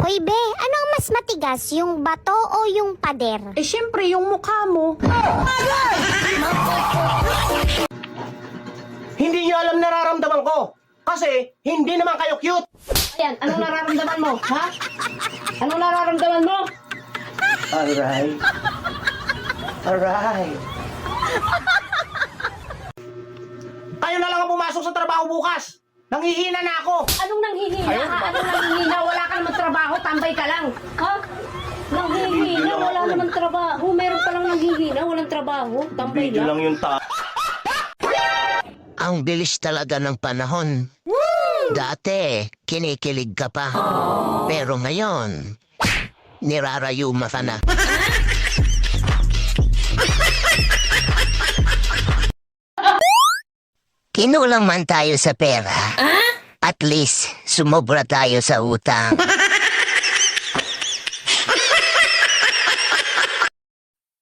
Hoy be, anong mas matigas, yung bato o yung pader? Eh syempre yung mukha mo. Hindi niyo alam nararamdaman ko. Kasi hindi naman kayo cute. Ayan, anong nararamdaman mo? Ha? Anong nararamdaman mo? Alright. Alright. Kayo na lang ang pumasok sa trabaho bukas. Nanghihina na ako. Anong nanghihina ha? Anong nanghihina? Wala ka naman trabaho, tambay ka lang. Ha? Nanghihina, wala naman trabaho. Meron palang nanghihina, walang trabaho, tambay Video lang. lang yung Ang bilis talaga ng panahon. Dati, kinikilig ka pa. Pero ngayon, nirarayuma ka na. Kinulang man tayo sa pera. At least, sumobra tayo sa utang.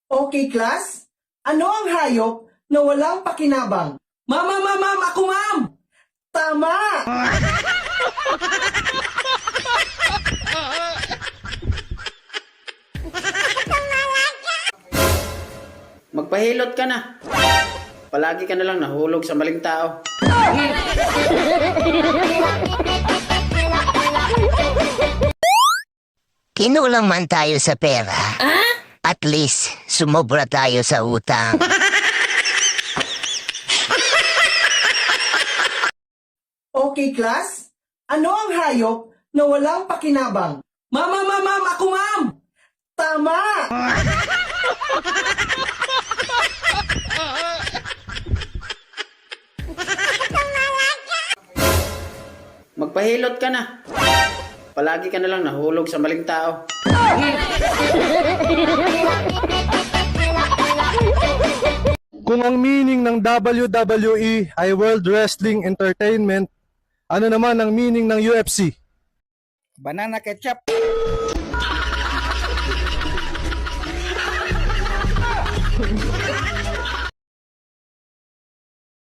Okay, class? Ano ang hayop na walang pakinabang? Mama, ako ma'am! Tama! Magpahilot ka na. Palagi ka na lang nahulog sa maling tao. Kinulang man tayo sa pera. At least, sumobra tayo sa utang. Okay, class? Ano ang hayop na walang pakinabang? Mama, ako ma'am! Tama! Magpahilot ka na. Palagi ka na lang nahulog sa maling tao. Kung ang meaning ng WWE ay World Wrestling Entertainment, ano naman ang meaning ng UFC? Banana ketchup.